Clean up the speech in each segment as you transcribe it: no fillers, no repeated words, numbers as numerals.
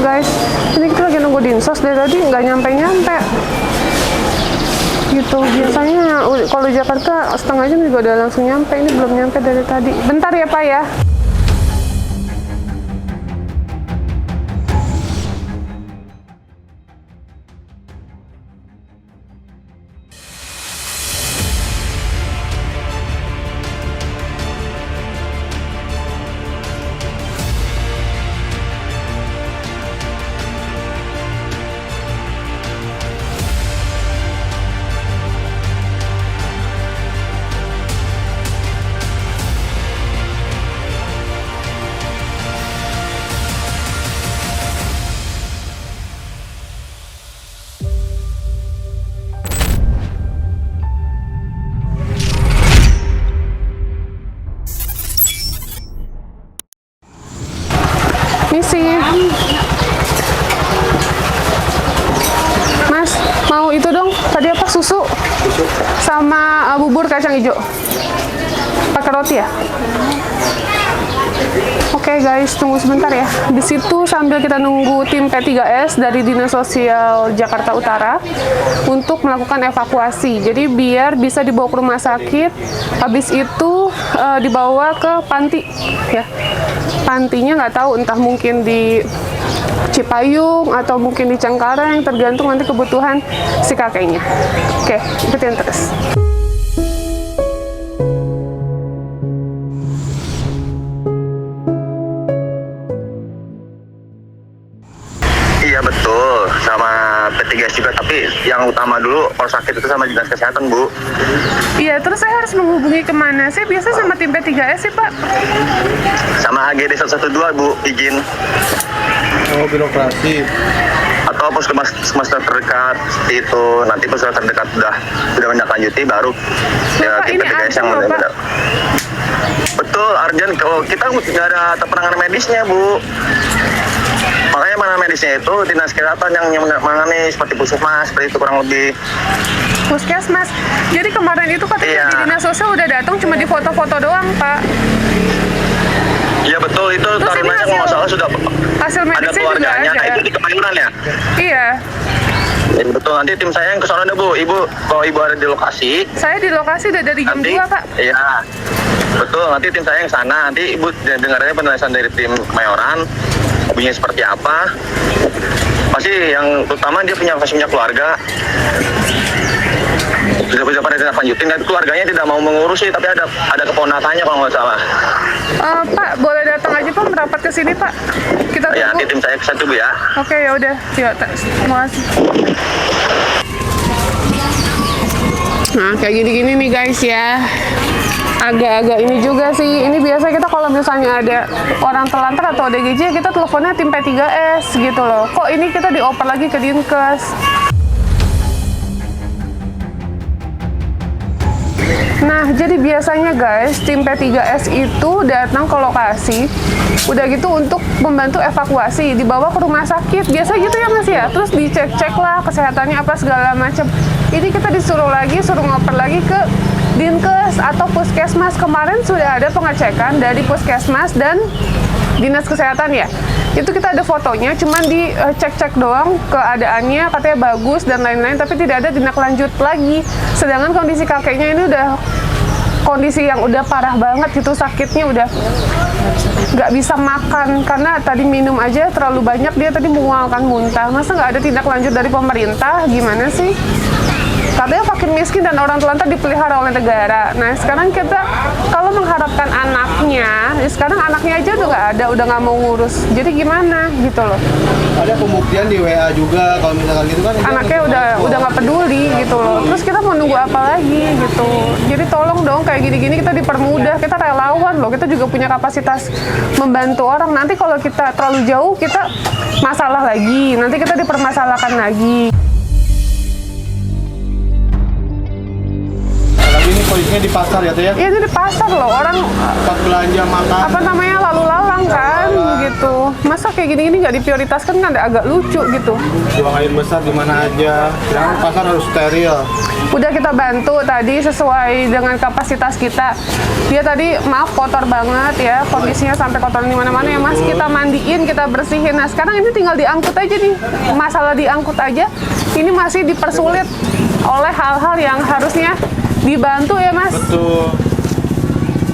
guys. Ini kita lagi nunggu dinsos dari tadi nggak nyampe gitu. Biasanya kalau di Jakarta setengah jam juga udah langsung nyampe. Ini belum nyampe dari tadi. Bentar ya Pak ya. Misi. Mas, mau itu dong. Tadi apa? Susu? Sama bubur kacang hijau. Pakai roti ya? Oke guys, tunggu sebentar ya. Di situ sambil kita nunggu tim P3S dari Dinas Sosial Jakarta Utara untuk melakukan evakuasi. Jadi biar bisa dibawa ke rumah sakit. Habis itu dibawa ke panti ya. Pantinya nggak tahu, entah mungkin di Cipayung atau mungkin di Cengkareng, tergantung nanti kebutuhan si kakeknya. Oke, ikutin terus. Iya betul, sama P3S juga, tapi yang utama dulu kalau sakit itu sama Dinas Kesehatan, Bu. Iya, terus saya harus menghubungi kemana sih? Biasa sama tim P3S sih, Pak. Sama AGD 112, Bu, izin. Oh, birokrasi. Atau puskesmas terdekat, seperti itu. Nanti puskesmas terdekat sudah menindaklanjuti, baru ya, tim ini P3S yang urgent, Pak. Betul, Arjen. Kalau kita nggak ada penanganan medisnya, Bu. Makanya mana medisnya itu Dinas Kesehatan yang menangani, seperti puskesmas, seperti itu kurang lebih. Puskesmas. Jadi kemarin itu katanya di Dinas Sosial udah datang, cuma di foto-foto doang, Pak. Iya betul, itu Terus ini tarunanya kalau nggak salah sudah hasil ada medisnya juga keluarganya. ada. Nah, itu di Kemayoran ya? Iya. Ya, betul, nanti tim saya yang ke sana deh, Bu. Kalau Ibu ada di lokasi, Saya di lokasi udah dari jam nanti 2, Pak. iya. Betul, nanti tim saya yang sana. Nanti Ibu dengarnya penjelasan dari tim Kemayoran, hobinya seperti apa. Pasti yang utama dia masih punya keluarga. Sudah pada tindak lanjutin, dan keluarganya tidak mau mengurusi, tapi ada keponakannya kalau nggak salah. Pak, boleh datang aja Pak, merapat ke sini Pak. Kita tunggu. Ya, nanti tim saya ke sana dulu ya. Oke, ya udah. Ya, terima kasih. Nah, kayak gini-gini nih guys ya. Agak-agak ini juga sih. Ini biasa kita kalau misalnya ada orang telantar atau ODGJ, kita teleponnya tim P3S gitu loh. Kok ini kita dioper lagi ke Dinkes? Nah, jadi biasanya guys, tim P3S itu datang ke lokasi, udah gitu untuk membantu evakuasi, dibawa ke rumah sakit, biasa gitu ya Mas ya, terus dicek-cek lah kesehatannya apa segala macam. Ini kita disuruh ngoper lagi ke Dinkes atau Puskesmas. Kemarin sudah ada pengecekan dari Puskesmas dan Dinas Kesehatan ya. Itu kita ada fotonya, cuman dicek-cek doang keadaannya, katanya bagus dan lain-lain, tapi tidak ada tindak lanjut lagi. Sedangkan kondisi kakeknya ini udah kondisi yang udah parah banget gitu, sakitnya udah nggak bisa makan karena tadi minum aja terlalu banyak, dia tadi mengualkan muntah. Masa nggak ada tindak lanjut dari pemerintah? Gimana sih? Katanya fakir miskin dan orang telantar dipelihara oleh negara. Nah sekarang kita kalau mengharapkan anaknya, sekarang anaknya aja udah nggak mau ngurus. Jadi gimana gitu loh? Ada pembuktian di WA juga kalau misalkan gitu kan. Anaknya udah nggak peduli gitu loh. Terus kita mau nunggu apa lagi gitu? Jadi tolong dong kayak gini-gini kita dipermudah. Kita relawan loh. Kita juga punya kapasitas membantu orang. Nanti kalau kita terlalu jauh kita masalah lagi. Nanti kita dipermasalahkan lagi. Tapi ini posisinya di pasar ya Teh ya? Iya, ini di pasar loh, orang Tempat belanja makan. apa namanya lalu lalang kan gitu. Masa kayak gini-gini nggak diprioritaskan kan agak lucu gitu. Buang air besar di mana aja. Sedangkan pasar harus steril. Udah kita bantu tadi sesuai dengan kapasitas kita. Dia tadi maaf kotor banget ya, kondisinya sampai kotor di mana-mana ya Mas. Kita mandiin, kita bersihin. Nah sekarang ini tinggal diangkut aja nih. Masalah diangkut aja, ini masih dipersulit oleh hal-hal yang harusnya dibantu ya Mas. Betul.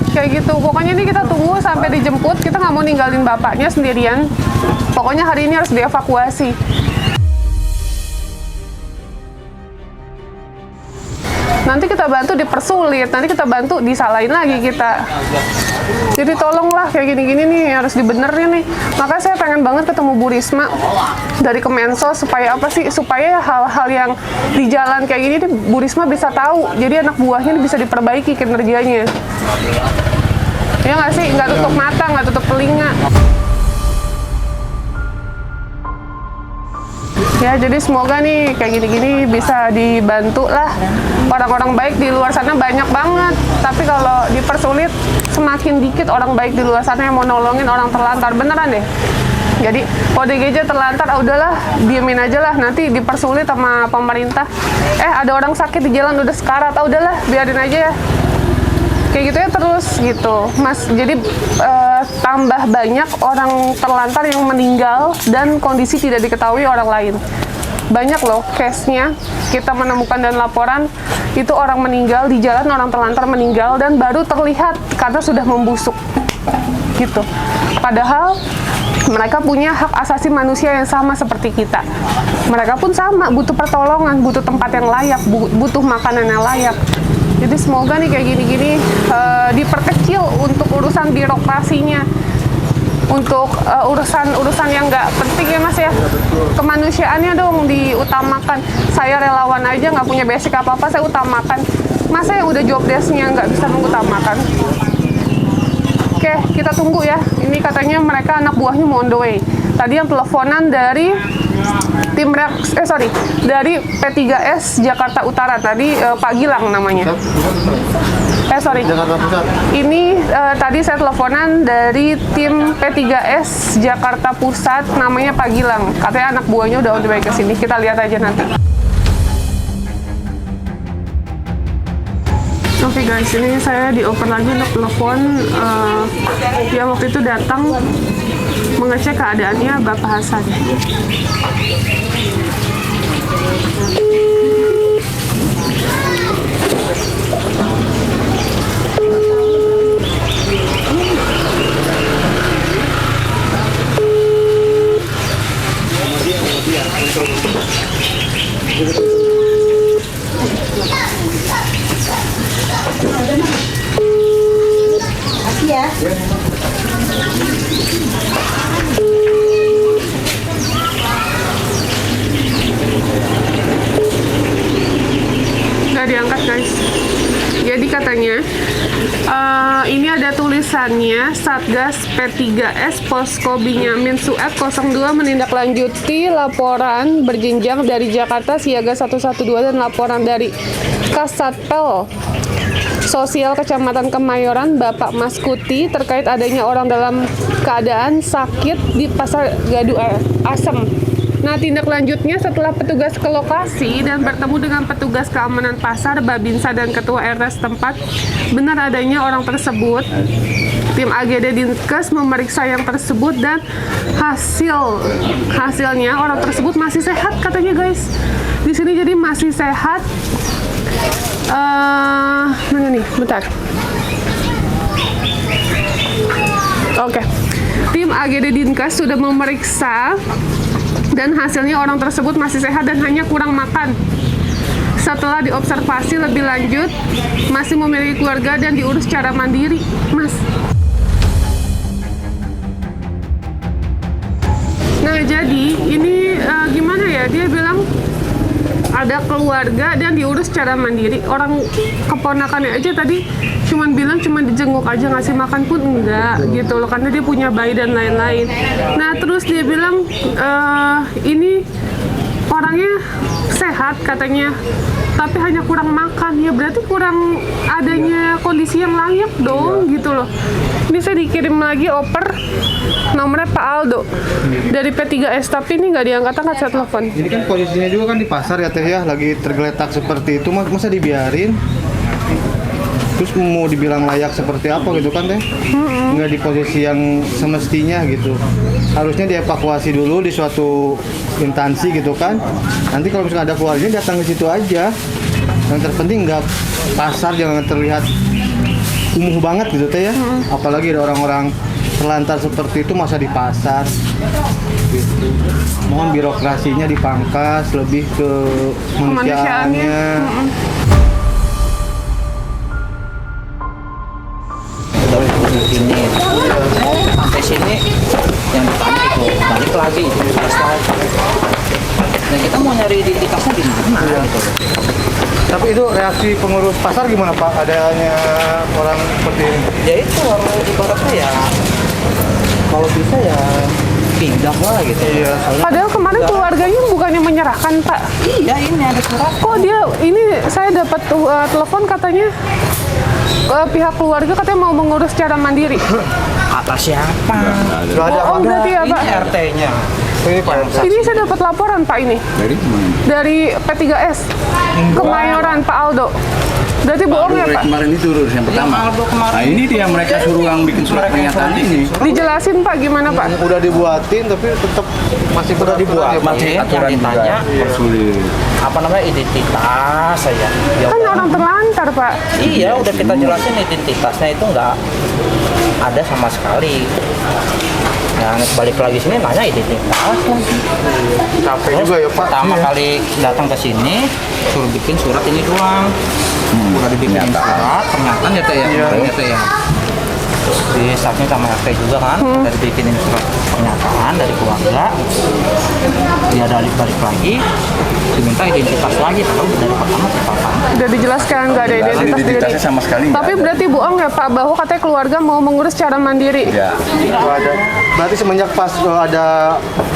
Kayak gitu. Pokoknya ini kita tunggu sampai dijemput. Kita nggak mau ninggalin bapaknya sendirian. Pokoknya hari ini harus dievakuasi. Nanti kita bantu dipersulit, nanti kita bantu disalahin lagi kita. Jadi tolonglah kayak gini-gini nih harus dibenerin nih. Makanya saya pengen banget ketemu Bu Risma dari Kemensos supaya apa sih? Supaya hal-hal yang di jalan kayak gini nih, Bu Risma bisa tahu. Jadi anak buahnya ini bisa diperbaiki kinerjanya. Ya nggak sih? Nggak tutup mata, nggak tutup telinga. Ya, jadi semoga nih kayak gini-gini bisa dibantu lah. Orang-orang baik di luar sana banyak banget. Tapi kalau dipersulit, semakin dikit orang baik di luar sana yang mau nolongin orang terlantar. Beneran deh. Jadi, kalau DGJ terlantar, udahlah, diemin aja lah. Nanti dipersulit sama pemerintah. Ada orang sakit di jalan, udah sekarat. Udahlah, biarin aja ya. Kayak gitu ya terus gitu Mas, jadi tambah banyak orang terlantar yang meninggal dan kondisi tidak diketahui orang lain. Banyak loh case-nya kita menemukan dan laporan itu orang meninggal di jalan, orang terlantar meninggal dan baru terlihat karena sudah membusuk gitu. Padahal mereka punya hak asasi manusia yang sama seperti kita. Mereka pun sama, butuh pertolongan, butuh tempat yang layak, butuh makanan yang layak. Jadi semoga nih kayak gini-gini diperkecil untuk urusan birokrasinya, untuk urusan-urusan yang nggak penting ya Mas ya. Kemanusiaannya dong diutamakan. Saya relawan aja nggak punya basic apa-apa, saya utamakan. Masa yang udah job desk-nya nggak bisa mengutamakan? Oke, kita tunggu ya. Ini katanya mereka anak buahnya mau on the way. Tadi yang teleponan dari tim dari P3S Jakarta Utara tadi Pak Gilang namanya. Jakarta Pusat. Ini tadi saya teleponan dari tim P3S Jakarta Pusat namanya Pak Gilang. Katanya anak buahnya udah on the way ke sini. Kita lihat aja nanti. Oke guys, ini saya dioper lagi untuk telepon yang waktu itu datang mengecek keadaannya Bapak Hasan. Nggak diangkat guys. Jadi katanya ini ada tulisannya Satgas P3S Posko Binyamin Sueb 02 menindaklanjuti laporan berjenjang dari Jakarta Siaga 112 dan laporan dari Kasatpel Sosial Kecamatan Kemayoran Bapak Maskuti terkait adanya orang dalam keadaan sakit di Pasar Gadu Asem. Nah, tindak lanjutnya setelah petugas ke lokasi dan bertemu dengan petugas keamanan pasar, Babinsa dan ketua RT setempat, benar adanya orang tersebut. Tim AGD Dinkes memeriksa yang tersebut dan hasilnya orang tersebut masih sehat katanya guys. Di sini jadi masih sehat. Mana nih? Bentar. Oke. Tim AGD Dinkes sudah memeriksa dan hasilnya orang tersebut masih sehat dan hanya kurang makan. Setelah diobservasi lebih lanjut, masih memiliki keluarga dan diurus secara mandiri, Mas. Nah, jadi ini gimana ya? Dia bilang ada keluarga dan diurus secara mandiri. Orang keponakannya aja tadi cuman bilang cuman dijenguk aja, ngasih makan pun enggak gitu loh, karena dia punya bayi dan lain-lain. Nah terus dia bilang ini orangnya sehat katanya, tapi hanya kurang makan. Ya berarti kurang adanya kondisi yang layak dong gitu loh. Ini saya dikirim lagi oper nomornya Pak Aldo dari P3S, tapi ini nggak diangkat-angkat, saya telepon. Ini kan posisinya juga kan di pasar ya Teh ya, lagi tergeletak seperti itu, masa dibiarin? Terus mau dibilang layak seperti apa gitu kan Teh? Nggak di posisi yang semestinya gitu. Harusnya dievakuasi dulu di suatu instansi gitu kan. Nanti kalau misalnya ada keluarganya datang ke situ aja. Yang terpenting nggak pasar, jangan terlihat kumuh banget gitu Teh ya. Apalagi ada orang-orang terlantar seperti itu masa di pasar gitu. Mohon birokrasinya dipangkas, lebih ke kemanusiaannya. Ini sampai sini yang ditanya itu balik lagi itu terus lagi. Dan kita mau nyari identitasnya di mana gitu. Tapi itu reaksi pengurus pasar gimana Pak? Adanya orang seperti ini? Ya itu kalau ibaratnya ya kalau bisa ya pindah lah gitu. Iya, soalnya Padahal kemarin keluarganya bukannya menyerahkan Pak. Iya ini ada surat. Kok dia ini saya dapat telepon katanya pihak keluarga katanya mau mengurus secara mandiri. Kata siapa? nggak ada Oh, berarti ya Pak. Ini RT-nya. ini Pak. Ini saya dapat laporan Pak ini. Dari P3S. Kemayoran Pak Aldo. Berarti bohong ya Pak? Kemarin itu urus yang pertama. Aldo kemarin. Nah ini dia mereka suruh yang bikin surat pernyataan ini. Dijelasin Pak gimana Pak? Udah dibuatin tapi tetap masih Udah dibuat, ya, Pak. masih yang Aturan juga ditanya persulit. apa namanya identitas saya. Ya Kan udah. orang terlantar Pak. Iya, udah kita jelasin identitasnya itu nggak ada sama sekali. Nah, balik lagi sini nanya identitas lagi. Capek Terus juga ya Pak. pertama Iya. kali datang ke sini suruh bikin surat ini doang. Udah dibikin surat, pernyataan ya Teh ya, kemarin ya Teh ya. Terus di staffnya sama RT juga kan, udah dibikinin surat pernyataan dari keluarga. Dia balik lagi, diminta identitas lagi, kalau dari pertama ke papan. Udah dijelaskan nggak ada identitas diri. Identitasnya sama sekali nggak Tapi ada. berarti bohong ya Pak bahwa katanya keluarga mau mengurus secara mandiri. Ya, Nggak ada. Berarti semenjak pas ada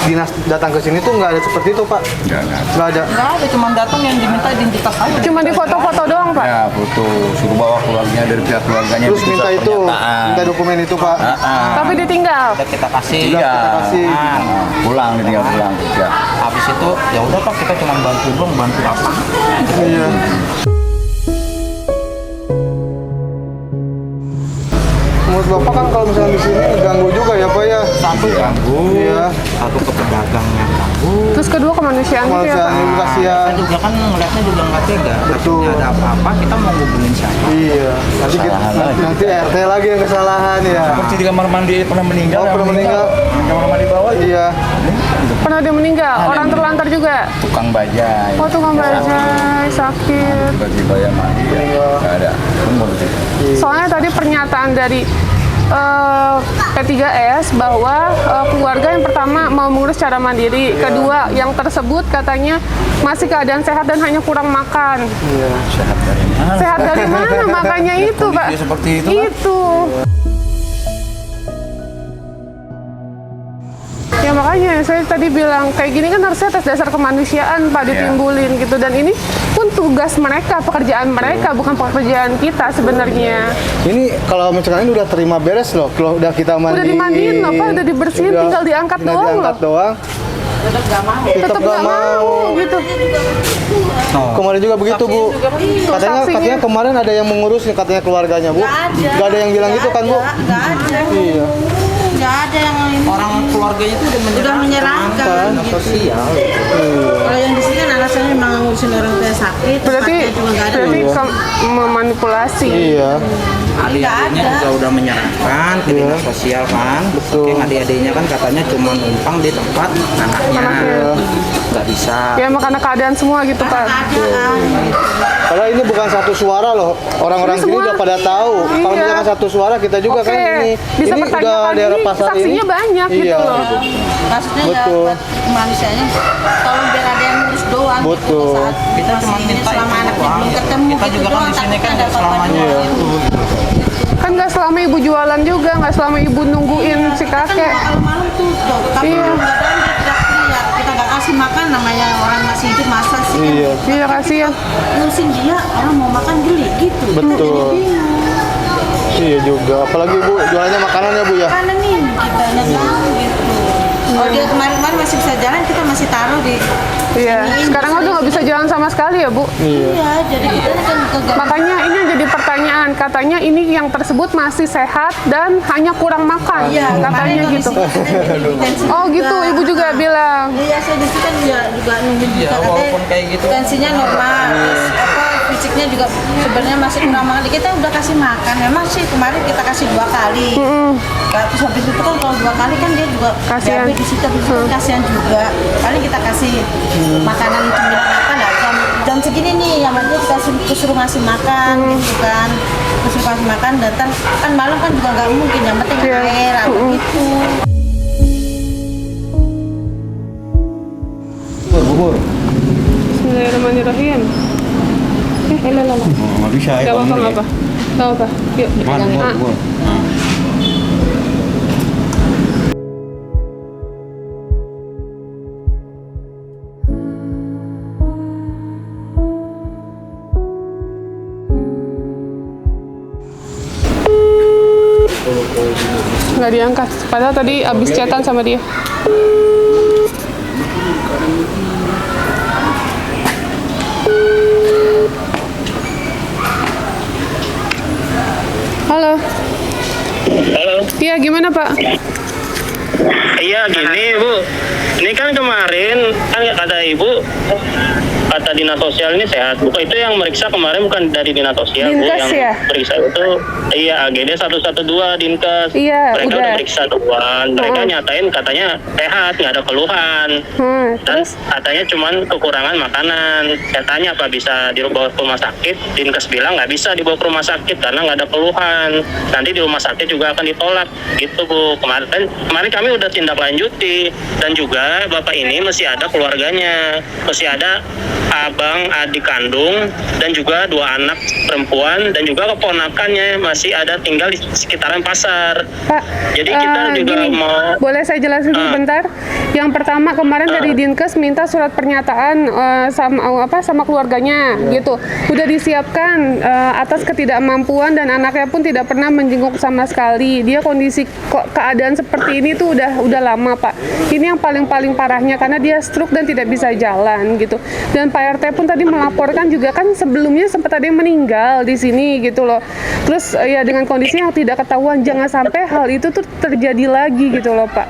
dinas datang ke sini tuh nggak ada seperti itu Pak? nggak ada. Nggak ada. Nggak ada, cuma datang yang diminta identitas aja. Cuma di foto-foto doang Pak. Ya foto, suruh bawa keluarganya dari pihak keluarganya. Terus bikin minta surat itu, pernyataan. minta dokumen itu Pak. Tapi ditinggal. Udah kita kasih. Iya, kita kasih. pulang nih tinggal pulang. Ya. Habis itu ya udah Pak, kita cuma bantu dong, bantu apa? Iya. Menurut Bapak kan kalau misalnya di sini ganggu juga ya Pak ya. Satu ganggu, Iya. satu ke pedagangnya ganggu. Terus kedua kemanusiaan gitu ya Pak. Kemanusiaan kasihan. Kita juga kan ngeliatnya juga nggak tega. Betul. Takutnya ada apa-apa, kita mau hubungin siapa? Iya. Nanti Kesalahan lagi. nanti RT lagi yang kesalahan ya. Seperti di kamar mandi pernah meninggal. Oh, yang pernah meninggal. Di kamar mandi bawah itu. Iya. Pernah dia meninggal. Orang terlantar juga. Tukang bajai. Oh tukang bajai sakit. Tiba-tiba ya mati. Ya. Nggak ada. Umur sih. Soalnya tadi pernyataan dari P3S bahwa keluarga yang pertama mau mengurus secara mandiri, kedua yang tersebut katanya masih keadaan sehat dan hanya kurang makan. Sehat dari mana? Sehat dari mana? Makanya itu Pak. Kondisi seperti itu, Pak. Itu. Ya makanya saya tadi bilang kayak gini kan harusnya atas dasar kemanusiaan Pak ditimbulin gitu, dan ini pun tugas mereka, pekerjaan mereka, bukan pekerjaan kita sebenarnya. Ini kalau misalkan ini udah terima beres loh, kalau udah kita mandi. Udah dimandiin loh Pak, udah dibersihin, tinggal diangkat doang diangkat loh. doang. Tetap nggak mau gitu. Kemarin juga begitu Bu. Katanya kemarin ada yang mengurus katanya keluarganya Bu. Nggak ada yang bilang gitu kan Bu? Nggak ada. Iya. Nggak ada yang Orang keluarganya itu udah menyerahkan. Gitu. Sosial. Kalau yang di sini kan alasannya memang ngurusin orang tua yang sakit. Berarti tempatnya juga nggak ada. memanipulasi. Iya. Adik-adiknya juga udah menyerahkan ke dinas sosial kan. Betul. Oke, adik-adiknya kan katanya cuma numpang di tempat anaknya. Nggak bisa. Ya emang karena keadaan semua gitu Pak. Padahal ini bukan satu suara loh. Orang-orang Ini sini semua. udah pada tahu. Kalau Iya. misalkan satu suara kita juga Oke, kan ini bisa udah pertanyakan daerah ini, pasar ini. saksinya banyak gitu Iya. loh. Maksudnya ya Betul. buat kemanusiaannya tolong biar ada yang ngurus doang. Betul. Gitu, saat Kita cuma masih minta selama itu anaknya doang. belum ketemu Kita gitu juga kan doang, di sini takutnya kan ada nggak selamanya apa-apanya. itu. Kan nggak selama ibu jualan juga, nggak selama ibu nungguin si kakek. Kalau malam tuh, kalau Iya. nggak ada dia teriak-teriak. Kita nggak kasih makan namanya orang masih masih hidup masa sih kan? Iya, Iya kasihan. Ngurusin dia, orang mau makan geli gitu. Kita Betul. jadi bingung. iya juga. Apalagi Bu, jualannya makanan ya Bu ya? Karena nih kita tahu gitu. Oh dia kemarin-kemarin masih bisa jalan, kita masih taruh di. Iya. Ini Sekarang udah nggak bisa jalan sama sekali ya Bu. Iya, jadi kita kan kegagalan. Makanya ini yang jadi pertanyaan. Katanya ini yang tersebut masih sehat dan hanya kurang makan. Iya, Katanya kemarin gitu. kondisi kita jadi tensi Oh juga. gitu, Ibu juga bilang. Iya, saya di situ kan juga nungguin Iya, juga walaupun kayak gitu. tensinya normal, terus fisiknya juga sebenarnya masih kurang makan. Kita udah kasih makan, memang sih kemarin kita kasih 2 kali. Terus habis itu kan kalau 2 kali kan dia juga Kasihan. diabetes di situ, habis itu kan kasihan juga. Paling kita kasih makanan cemilan apa lah jam segini nih, yang penting kita suruh ngasih makan gitu kan. Suruh ngasih makan, datang kan malam kan juga nggak mungkin, yang penting Iya. air apa gitu. Bubur. Bismillahirrahmanirrahim. Lah. Nggak bisa ya. Gak apa-apa, kamu gak ya. apa. Gak apa. Yuk. Mana Ah. bubur? Nggak diangkat. Padahal tadi abis chatan sama dia. Halo. Halo. Iya, gimana Pak? Iya gini Bu, ini kan kemarin kan kata Ibu, kata dinas sosial ini sehat. Bukan itu yang meriksa kemarin, bukan dari dinas sosial Bu, Dinkes yang ya? periksa itu iya AGD 112 Dinkes. Iya, Mereka udah. udah periksa duluan. Mereka nyatain katanya sehat, nggak ada keluhan. Dan Terus? katanya cuman kekurangan makanan. Saya tanya apa bisa dibawa ke rumah sakit? Dinkes bilang nggak bisa dibawa ke rumah sakit karena nggak ada keluhan. Nanti di rumah sakit juga akan ditolak. Gitu Bu. Kemarin kami udah tindak lanjuti, dan juga bapak ini masih ada keluarganya, masih ada abang, adik kandung, dan juga 2 anak perempuan, dan juga keponakannya masih ada tinggal di sekitaran pasar. Pak, Jadi kita juga gini, mau. boleh saya jelasin sebentar? Yang pertama kemarin dari Dinkes minta surat pernyataan sama keluarganya gitu. Udah disiapkan atas ketidakmampuan dan anaknya pun tidak pernah menjenguk sama sekali. Dia kondisi keadaan seperti ini tuh udah lama Pak. Ini yang paling parahnya karena dia stroke dan tidak bisa jalan gitu. Dan Pak RT pun tadi melaporkan juga kan sebelumnya sempat ada yang meninggal di sini gitu loh. Terus ya dengan kondisi yang tidak ketahuan, jangan sampai hal itu tuh terjadi lagi gitu loh Pak.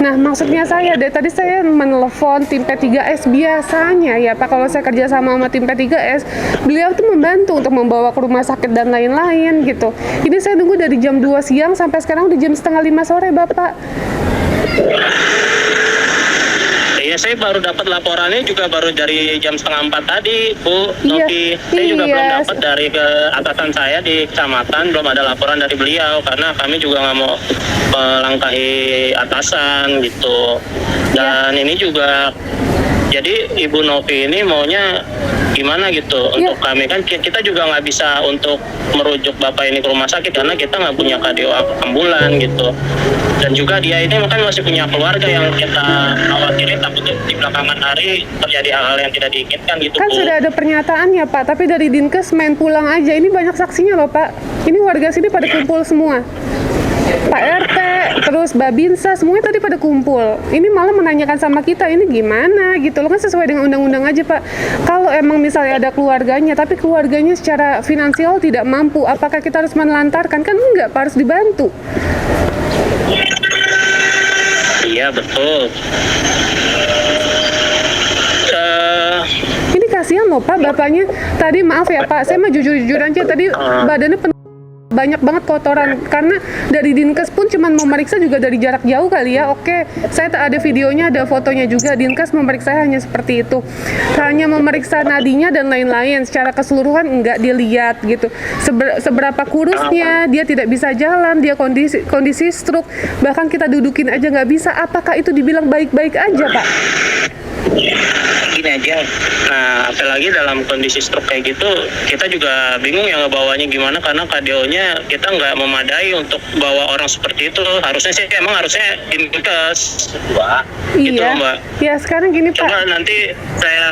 Nah maksudnya saya dari tadi saya menelepon tim P3S, biasanya ya Pak kalau saya kerja sama tim P3S, beliau tuh membantu untuk membawa ke rumah sakit dan lain-lain gitu. Ini saya nunggu dari jam 2 siang sampai sekarang udah jam 4:30 sore Bapak. Iya, saya baru dapat laporannya juga baru dari jam 3:30 tadi, Bu Iya, Novi. Saya juga iya. belum dapat dari ke atasan saya di kecamatan, belum ada laporan dari beliau karena kami juga nggak mau melangkahi atasan gitu. Dan ini juga, jadi Ibu Novi ini maunya gimana gitu untuk kami, kan kita juga nggak bisa untuk merujuk bapak ini ke rumah sakit karena kita nggak punya kardio ambulan gitu. Dan juga dia ini kan masih punya keluarga yang kita khawatirin, takutnya di belakangan hari terjadi hal-hal yang tidak diinginkan gitu Kan Bu. sudah ada pernyataan ya Pak, tapi dari Dinkes main pulang aja. Ini banyak saksinya loh Pak. Ini warga sini pada kumpul semua. Pak RT, terus Babinsa, semuanya tadi pada kumpul. Ini malah menanyakan sama kita, ini gimana gitu loh, kan sesuai dengan undang-undang aja Pak. Kalau emang misalnya ada keluarganya, tapi keluarganya secara finansial tidak mampu, apakah kita harus menelantarkan? Kan enggak, Pak, harus dibantu. Iya betul. Ini kasihan loh Pak, bapaknya. Tadi maaf ya Pak, saya mah jujur-jujur aja, tadi badannya penuh banyak banget kotoran karena dari Dinkes pun cuman memeriksa juga dari jarak jauh kali ya. Oke, saya tak ada videonya, ada fotonya juga. Dinkes memeriksa hanya seperti itu, hanya memeriksa nadinya dan lain-lain. Secara keseluruhan enggak dilihat gitu. Seberapa kurusnya, dia tidak bisa jalan, dia kondisi stroke, bahkan kita dudukin aja nggak bisa. Apakah itu dibilang baik-baik aja Pak? gini aja. Nah, apalagi dalam kondisi stroke kayak gitu, kita juga bingung ya ngebawanya gimana karena kardio-nya kita nggak memadai untuk bawa orang seperti itu. Harusnya sih emang harusnya dinkes, gitu Iya. loh, Mbak. Ya sekarang gini Pak. Coba nanti saya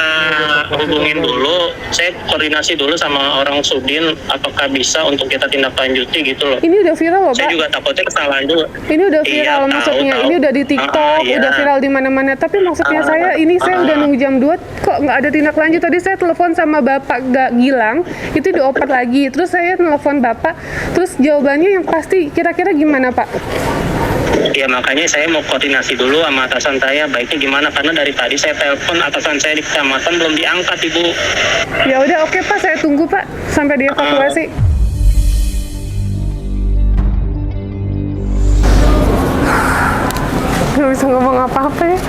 hubungin dulu, saya koordinasi dulu sama orang Sudin apakah bisa untuk kita tindak lanjuti gitu loh. Ini udah viral loh Saya Pak. juga takutnya kesalahan juga. Ini udah Iya, viral tahu, maksudnya. tahu. Ini udah di TikTok, Iya. udah viral di mana-mana. Tapi maksudnya saya udah nunggu jam 2 kok nggak ada tindak lanjut. Tadi saya telepon sama Bapak Gilang, itu dioper lagi. Terus saya telepon Bapak, terus jawabannya yang pasti kira-kira gimana Pak? Ya makanya saya mau koordinasi dulu sama atasan saya baiknya gimana karena dari tadi saya telepon atasan saya di kecamatan belum diangkat Ibu. Ya udah oke Pak, saya tunggu Pak sampai dievakuasi. Nggak bisa ngomong apa-apa ya.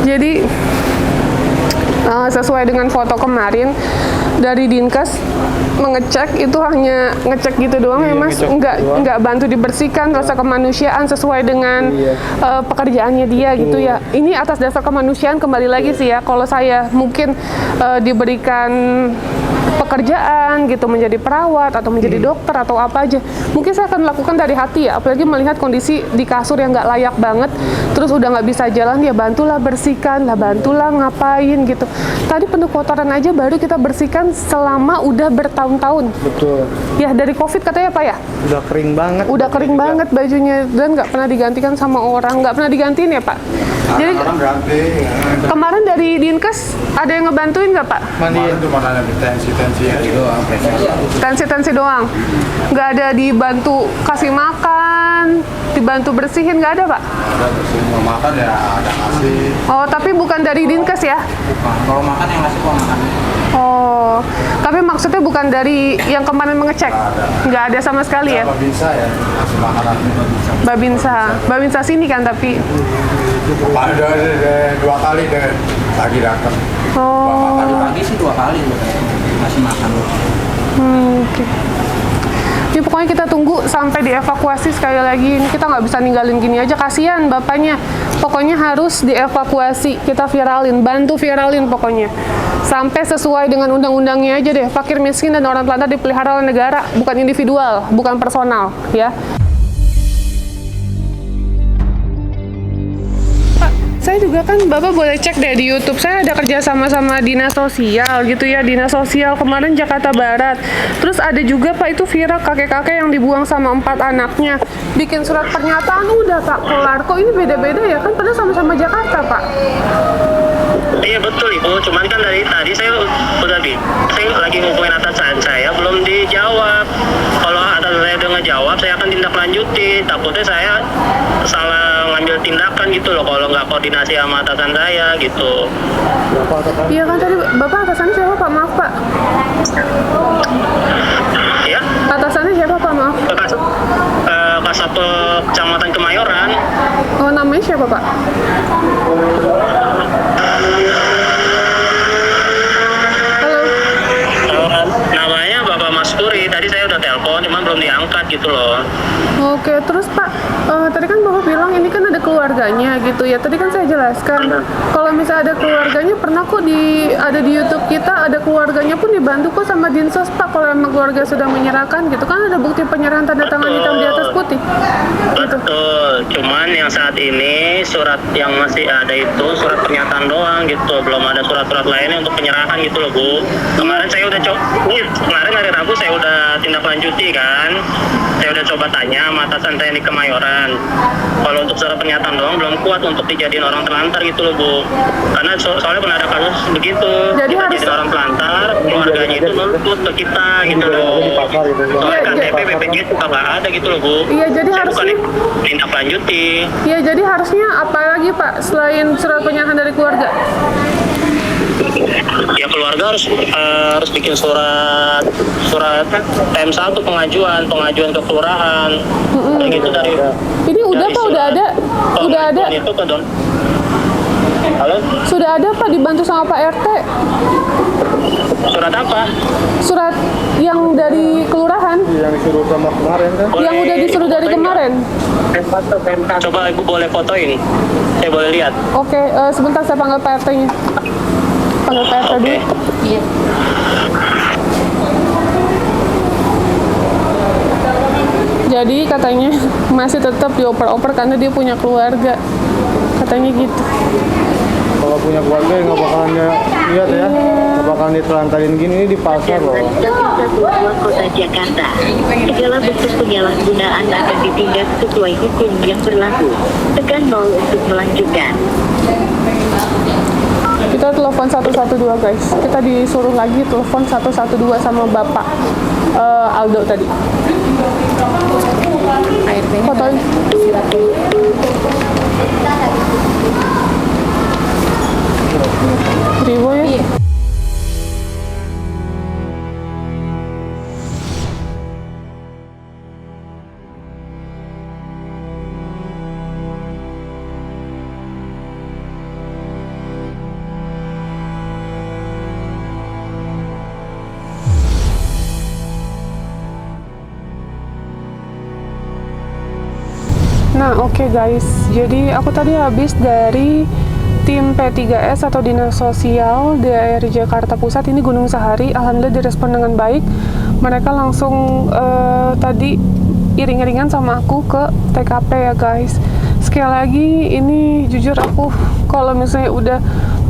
Jadi sesuai dengan foto kemarin dari Dinkes mengecek itu hanya ngecek gitu doang ya Mas, nggak bantu dibersihkan rasa kemanusiaan sesuai dengan pekerjaannya dia gitu ya. Ini atas dasar kemanusiaan kembali lagi sih ya, kalau saya mungkin diberikan pekerjaan gitu menjadi perawat atau menjadi dokter atau apa aja, mungkin saya akan lakukan dari hati ya, apalagi melihat kondisi di kasur yang nggak layak banget, terus udah nggak bisa jalan, ya bantulah bersihkan lah, bantulah ngapain gitu. Tadi penuh kotoran aja baru kita bersihkan selama udah bertahun-tahun. Betul. Ya dari COVID katanya Pak ya, Udah kering banget. udah kering banget bajunya dan nggak pernah digantikan sama orang, nggak pernah digantiin ya Pak. Jadi kemarin dari Dinkes ada yang ngebantuin nggak Pak? Mandiin. Itu mana ada tensi-tensi ya doang. Tensi-tensi doang, nggak ada dibantu kasih makan, dibantu bersihin, nggak ada Pak? Ada semua makan ya ada ngasih. Oh tapi bukan dari Dinkes ya? Bukan. Kalau makan yang ngasih kok makan. Oh, tapi maksudnya bukan dari yang kemarin mengecek? Nggak ada sama sekali ya? Apa bisa ya ngasih makanan Babinsa sini kan tapi. ada 2 kali deh lagi datang. Oh, Pagi-pagi sih 2 kali loh ngasih makan. oke. Jadi pokoknya kita tunggu sampai dievakuasi sekali lagi. Ini kita nggak bisa ninggalin gini aja, kasihan bapaknya. Pokoknya harus dievakuasi, kita viralin, bantu viralin pokoknya. Sampai sesuai dengan undang-undangnya aja deh. Fakir miskin dan orang telantar dipelihara oleh negara, bukan individual, bukan personal, ya. Saya juga kan, Bapak boleh cek deh di YouTube, saya ada kerja sama Dinas Sosial gitu ya, Dinas Sosial kemarin Jakarta Barat. Terus ada juga Pak itu viral kakek-kakek yang dibuang sama 4 anaknya. Bikin surat pernyataan udah Pak, kelar. Kok ini beda-beda ya, kan padahal sama-sama Jakarta Pak. Iya betul Ibu, cuman kan dari tadi saya lagi ngomongin atasan saya belum dijawab. Kalau atasan saya udah ngejawab, saya akan tindak lanjuti. Takutnya saya salah ngambil tindakan gitu loh kalau nggak koordinasi sama atasan saya gitu. Iya kan tadi Bapak atasannya siapa Pak? Maaf Pak. Ya, Atasannya siapa Pak? Maaf. Kasatpol Kecamatan Kemayoran. Oh namanya siapa Pak? Halo. Namanya Bapak Mas Puri. Tadi saya udah telepon, cuman belum diangkat gitu loh. Oke, terus Pak, tadi kan Bapak bilang ini kan ada keluarganya gitu ya. Tadi kan saya jelaskan, kalau misalnya ada keluarganya, pernah kok ada di YouTube kita, ada keluarganya pun dibantu kok sama Dinsos Pak. Kalau emang keluarga sudah menyerahkan gitu, kan ada bukti penyerahan tanda tangan hitam di atas putih. Gitu. Betul, cuman yang saat ini surat yang masih ada itu surat pernyataan doang gitu, belum ada surat-surat lainnya untuk penyerahan gitu loh Bu. Kemarin saya udah kemarin hari Rabu saya udah tindak lanjuti kan, saya udah coba tanya sama atasan saya di Kemayoran. Kalau untuk surat pernyataan doang belum kuat untuk dijadiin orang terlantar gitu loh Bu, karena soalnya pernah ada kasus begitu. Jadi kita harus jadi orang terlantar, keluarganya itu nuntut ke kita gitu loh. Soalnya Iya, KTP BPJS juga nggak ada gitu loh Bu. Iya, jadi Saya harusnya- bukan tindak lanjuti. Ya jadi harusnya apa lagi Pak selain surat penyerahan dari keluarga? Ya keluarga harus bikin surat TM1 pengajuan ke kelurahan. Kayak gitu dari. Ini udah dari Pak, udah surat ada, udah ada, pengajuan itu ke don. Halo? sudah ada Pak dibantu sama Pak RT. Surat apa? Surat yang dari kelurahan, Yang disuruh sama kemarin kan? yang udah disuruh dari kemarin. Coba ibu boleh fotoin, saya boleh lihat. Oke, sebentar saya panggil PRT-nya. Panggil PRT dulu. Iya. Jadi katanya masih tetap dioper-oper karena dia punya keluarga. Katanya gitu. Kalau punya keluarga nggak bakalan lihat ya, nggak bakalan ditelantarin gini, ini di pasar loh. 112 Kota Jakarta. Segala bentuk penyalahgunaan akan ditindak sesuai hukum yang berlaku. Tekan 0 untuk melanjutkan. Kita telepon 112 guys. Kita disuruh lagi telepon 112 sama Bapak Aldo tadi. Fotoin. Ribu ya? Nah, oke guys. Jadi aku tadi habis dari tim P3S atau Dinas Sosial dari Jakarta Pusat, ini Gunung Sahari. Alhamdulillah direspon dengan baik. Mereka langsung tadi iring-iringan sama aku ke TKP ya guys. Sekali lagi ini jujur aku kalau misalnya udah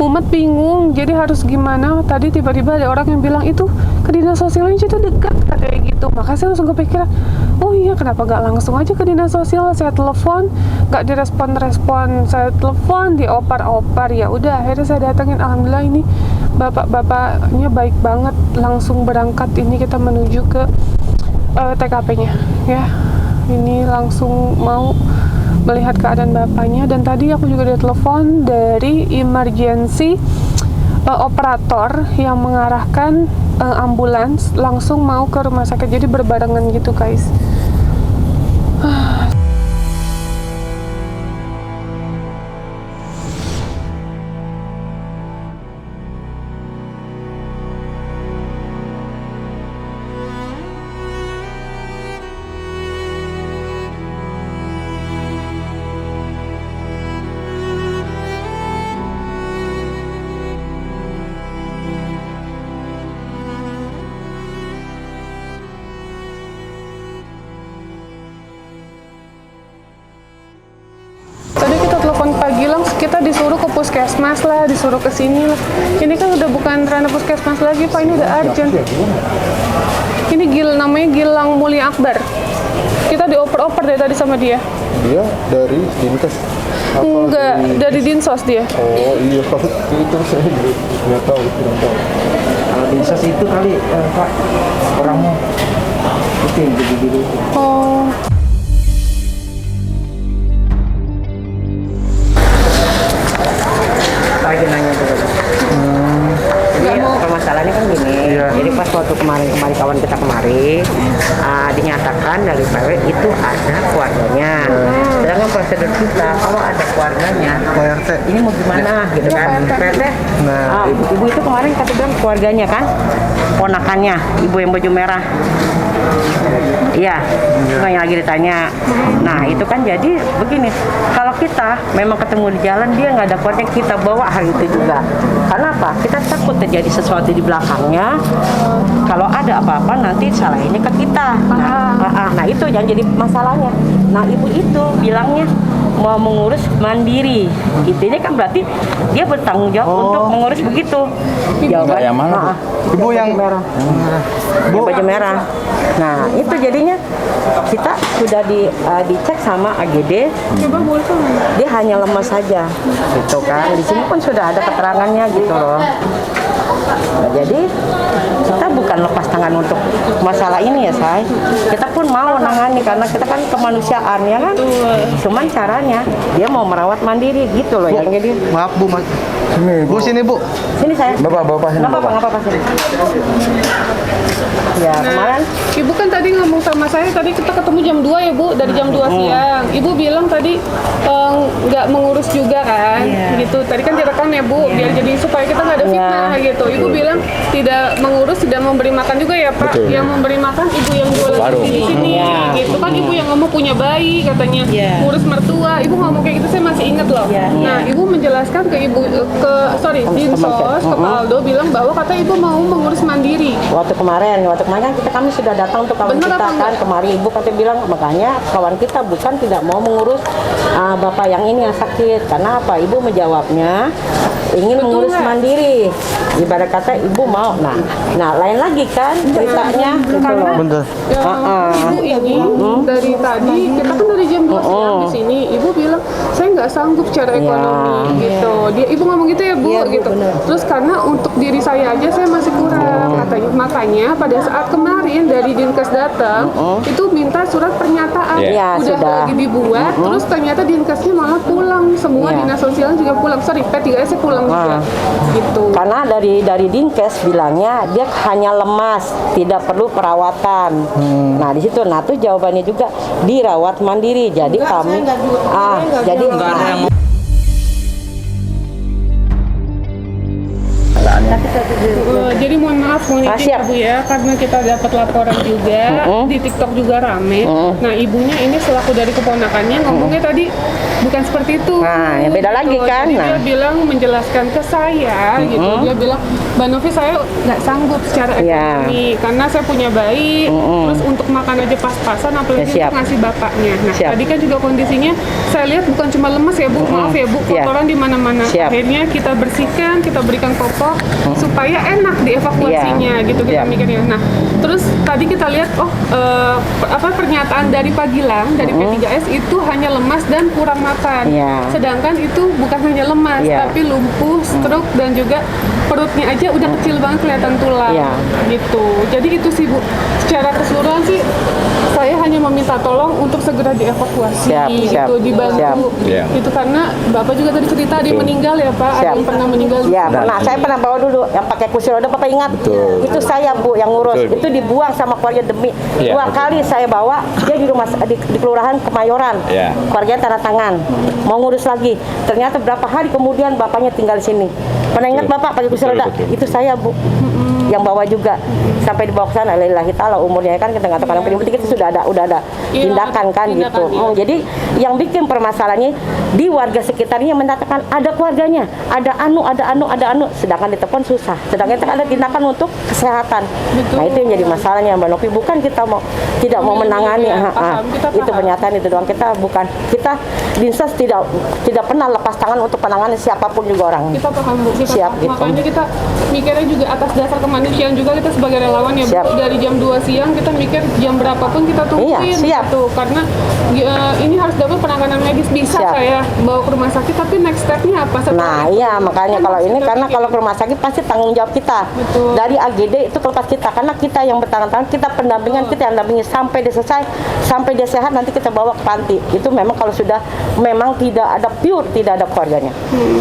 mumet bingung, jadi harus gimana. Tadi tiba-tiba ada orang yang bilang itu ke Dinas Sosialnya itu dekat kayak gitu. Maka saya langsung kepikiran, oh iya kenapa gak langsung aja ke Dinas Sosial. Saya telepon, gak direspon-respon. Saya telepon, diopar-opar. Ya udah akhirnya saya datengin. Alhamdulillah ini bapak-bapaknya baik banget. Langsung berangkat ini kita menuju ke TKP-nya ya. Ini langsung mau melihat keadaan bapaknya. Dan tadi aku juga ditelepon dari emergency operator yang mengarahkan ambulans langsung mau ke rumah sakit, jadi berbarengan gitu guys. Tadi kita telepon Pak Gilang, kita disuruh ke puskesmas lah, disuruh ke sini lah. Ini kan udah bukan ranah puskesmas lagi Pak, ini udah urgent. Ini namanya Gilang Mulia Akbar. Kita dioper-oper dari tadi sama dia. Dia dari Dinkes? Enggak, dari Dinsos dia. Oh iya, itu saya nggak tahu, kurang tahu. Kalau Dinsos itu kali Pak orangnya itu yang gitu-gitu. Oh. Lagi nanya tuh. Jadi permasalahannya kan gini. Jadi pas waktu kemarin kawan kita kemari dinyatakan dari PW itu ada keluarganya. Sedangkan prosedur kita kalau ada keluarganya, ini mau gimana gitu kan? PRT. Ibu itu kemarin kata bilang keluarganya kan, ponakannya, ibu yang baju merah. Iya, yang lagi ditanya. Nah itu kan jadi begini, kalau kita memang ketemu di jalan dia nggak ada keluarga, kita bawa hari itu juga. Karena apa? Kita takut terjadi sesuatu di belakangnya. Kalau ada apa-apa nanti salahinnya ke kita. Nah itu yang jadi masalahnya. Nah ibu itu bilangnya mau mengurus mandiri. Intinya kan berarti dia bertanggung jawab untuk mengurus begitu. Jawaban yang mana? Ibu yang merah. Bu baju merah. Nah itu jadinya kita sudah dicek sama AGD. Dia hanya lemas saja, gitu kan. Di sini pun sudah ada keterangannya gitu loh. Nah, jadi kita bukan lepas tangan untuk masalah ini ya say. Kita pun mau nangani karena kita kan kemanusiaan ya kan. Cuman caranya dia mau merawat mandiri gitu loh yang jadi. Maaf Bu, Mas. Sini Bu, sini Bu. Sini saya. Bapak sini. Nggak apa-apa sini. Ya kemarin. Ibu kan tadi ngomong sama saya, tadi kita ketemu jam 2 ya Bu, dari jam 2 siang. Ibu bilang tadi nggak mengurus juga kan, itu tadi kan direkam ya Bu, biar jadi supaya kita nggak ada fitnah gitu. Ibu bilang tidak mengurus, tidak memberi makan juga ya Pak. Yang memberi makan ibu yang jualan di sini, gitu kan. Ibu yang ngomong punya bayi katanya, ngurus mertua. Ibu ngomong kayak gitu saya masih ingat loh. Nah ibu menjelaskan ke ibu Dinsos, ke Pak Aldo bilang bahwa kata ibu mau mengurus mandiri. Waktu kemarin kami sudah datang untuk kawan Bener kita apa kan kemarin ibu katanya bilang makanya kawan kita bukan tidak mau mengurus bapak yang ini yang sakit karena apa ibu menjawabnya ingin mengurus mandiri ibarat kata ibu mau nah lain lagi kan ceritanya gitu loh. Bener. Ibu ini dari tadi kita kan dari jam 2 siang di sini ibu bilang saya nggak sanggup secara ekonomi gitu. Ibu ngomong gitu ya Bu gitu. Terus karena untuk diri saya aja saya masih kurang katanya. Makanya pada saat kemarin dari Dinkes datang itu minta surat pernyataan udah lagi dibuat terus ternyata Dinkesnya malah pulang semua dinas sosial juga pulang P3S pulang juga gitu karena dari Dinkes bilangnya dia hanya lemas tidak perlu perawatan nah di situ tuh jawabannya juga dirawat mandiri jadi kami jadi Nggak ada yang jadi mohon maaf izin Bu ya karena kita dapat laporan juga di TikTok juga rame. Nah ibunya ini selaku dari keponakannya ngomongnya tadi bukan seperti itu. Nah ya beda lagi kan. Jadi dia bilang menjelaskan ke saya gitu. Dia bilang Mbak Novi saya nggak sanggup secara ekonomi karena saya punya bayi. Terus untuk makan aja pas-pasan apalagi untuk ngasih bapaknya. Nah tadi kan juga kondisinya saya lihat bukan cuma lemes ya Bu, maaf ya Bu, kotoran di mana-mana. Akhirnya kita bersihkan, kita berikan popok supaya enak dievakuasinya gitu kita mikirnya. Nah, terus tadi kita lihat pernyataan dari Pak Gilang dari P3S itu hanya lemas dan kurang makan. Sedangkan itu bukan hanya lemas tapi lumpuh, stroke dan juga perutnya aja udah kecil banget kelihatan tulang. Gitu. Jadi itu sih Bu. Secara keseluruhan sih saya hanya meminta tolong untuk segera dievakuasi gitu, dibantu. Itu karena Bapak juga tadi cerita dia meninggal ya Pak, ada yang pernah meninggal. Pernah. Saya pernah bawa dulu yang pakai kursi roda, Bapak ingat? Itu saya Bu yang ngurus. Itu dibuang sama keluarga demi 2 kali saya bawa dia di rumah di kelurahan Kemayoran. Keluarganya tanda tangan. Mau ngurus lagi. Ternyata berapa hari kemudian bapaknya tinggal di sini. Pernah ingat Bapak pakai kursi roda? Itu saya Bu. Yang bawa juga sampai dibawa ke sana lillahi taala umurnya kan kita nggak tahu kan yang penting itu sudah ada tindakan kan gitu. Jadi yang bikin permasalahannya di warga sekitarnya mengatakan ada keluarganya, ada anu, sedangkan di telepon susah. Sedangkan kita ada tindakan untuk kesehatan. Nah itu yang jadi masalahnya Mbak Novi. Bukan kita tidak mau menangani, itu pernyataan itu doang. Kita Dinsos tidak pernah lepas tangan untuk penanganan siapapun juga orang. Kita paham Bu. Siap gitu. Makanya kita mikirnya juga atas dasar kemanusiaan juga kita sebagai relawan ya Bu. Dari jam 2 siang kita mikir jam berapapun kita tungguin gitu. Karena ini harus dapat penanganan medis. Bisa saya bawa ke rumah sakit tapi next step-nya apa? Nah iya makanya kalau ini karena kalau ke rumah sakit pasti tanggung jawab kita. Dari AGD itu kelepas kita karena kita yang bertangan-tangan, kita pendampingan, kita yang dampingi sampai dia selesai, sampai dia sehat nanti kita bawa ke panti. Itu memang kalau sudah memang tidak ada tidak ada keluarganya.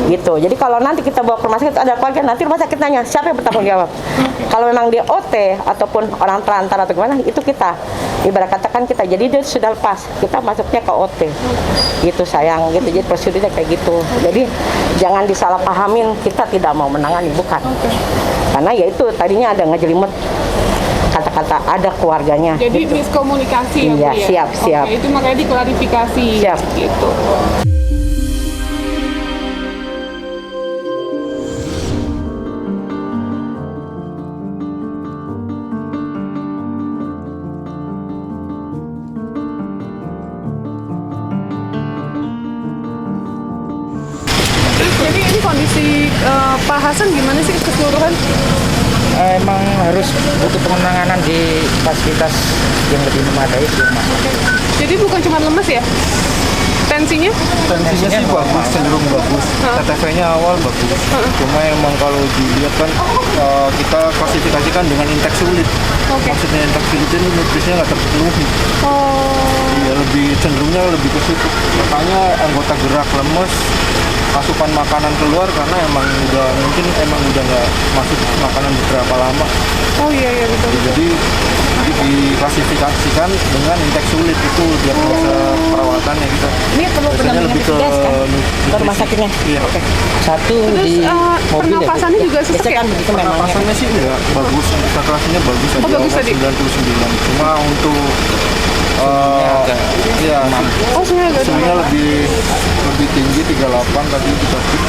Gitu. Jadi kalau nanti kita bawa ke rumah sakit ada keluarga, nanti rumah sakit nanya siapa yang bertanggung jawab. Kalau memang dia OT ataupun orang telantar atau gimana itu kita ibarat katakan kita jadi dia sudah lepas kita masuknya ke OT gitu sayang gitu jadi prosedurnya kayak gitu jadi jangan disalahpahamin kita tidak mau menangani bukan karena ya itu tadinya ada ngejelimet kata-kata ada keluarganya jadi gitu. Miskomunikasi ya Bu ya? siap itu makanya diklarifikasi gitu. Jadi ini kondisi Pak Hasan gimana sih keseluruhan? emang harus butuh penanganan di fasilitas yang lebih memadai sih, Mas. Jadi bukan cuma lemes ya? Tensinya sih bagus, cenderung bagus. KTV-nya awal bagus. Cuma emang kalau dilihat kan kita klasifikasikan dengan indeks sulit. Maksudnya indeks sulit ini nutrisinya nggak terpenuhi. Iya, cenderungnya lebih ke situ. Makanya anggota gerak lemes, asupan makanan keluar karena emang udah nggak masuk makanan beberapa lama. Oh iya betul. Jadi diklasifikasikan dengan intake sulit itu diagnosa perawatannya gitu. Ini perlu Biasanya pendampingan lebih ke petugas kan? Ke rumah sakitnya? Iya. Oke. Satu Terus di mobil ya, Bu? pernapasannya juga susah Biasanya ya? kan begitu memang. Pernapasannya sih enggak bagus, saturasinya bagus aja. Oh, bagus tadi. 99. Cuma untuk ya Oh, sebenarnya agak suhunya lebih tinggi 38 tadi kita cek.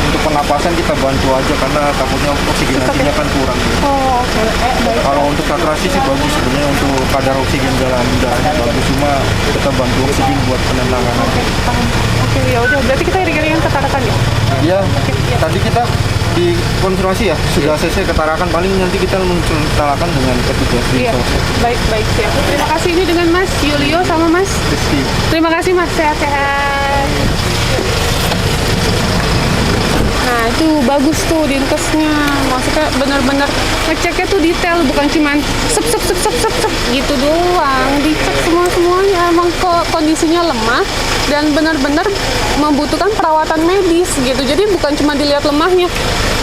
Untuk pernapasan kita bantu aja karena takutnya oksigenasinya kan kurang. Oh, oke. Baik. Kalau untuk saturasi sih bagus sebenarnya, untuk kadar oksigen dalam darahnya bagus, cuma kita bantu oksigen buat penenangan aja. Oke, ya udah. Berarti kita iring-iringan ketarakan ya? Iya, tadi kita di konfirmasi ya sudah selesai ketarakan, paling nanti kita menceritakan dengan petugas di Iya. sosmed. Baik, siap. Terima kasih ini dengan Mas Yulio sama Mas. Rizky. Terima kasih Mas, sehat-sehat. Nah itu bagus tuh dinkesnya, maksudnya benar-benar ngeceknya tuh detail, bukan cuman sep gitu doang, dicek semuanya. Emang kondisinya lemah dan benar-benar membutuhkan perawatan medis gitu. Jadi bukan cuma dilihat lemahnya,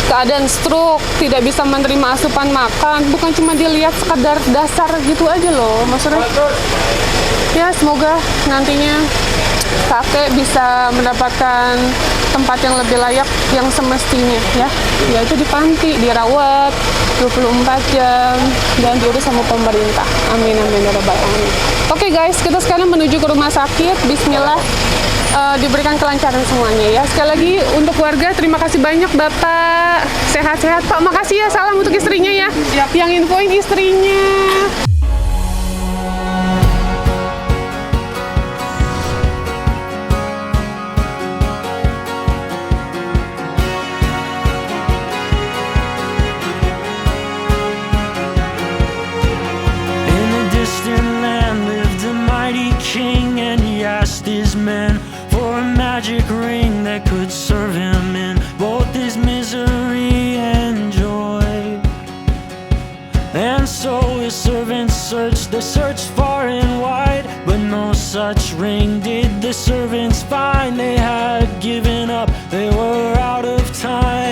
keadaan stroke, tidak bisa menerima asupan makan, bukan cuma dilihat sekadar dasar gitu aja loh, maksudnya. Ya semoga nantinya kakek bisa mendapatkan tempat yang lebih layak, yang semestinya ya, yaitu di panti, dirawat 24 jam dan diurus sama pemerintah. Amin ya rabbal alamin. Oke guys, kita sekarang menuju ke rumah sakit. Bismillah, diberikan kelancaran semuanya ya. Sekali lagi untuk warga, terima kasih banyak Bapak, sehat-sehat Pak. Makasih ya, salam untuk istrinya ya, yang infoin istrinya. King, and he asked his men for a magic ring that could serve him in both his misery and joy. And so his servants searched, they searched far and wide, but no such ring did the servants find. They had given up, they were out of time.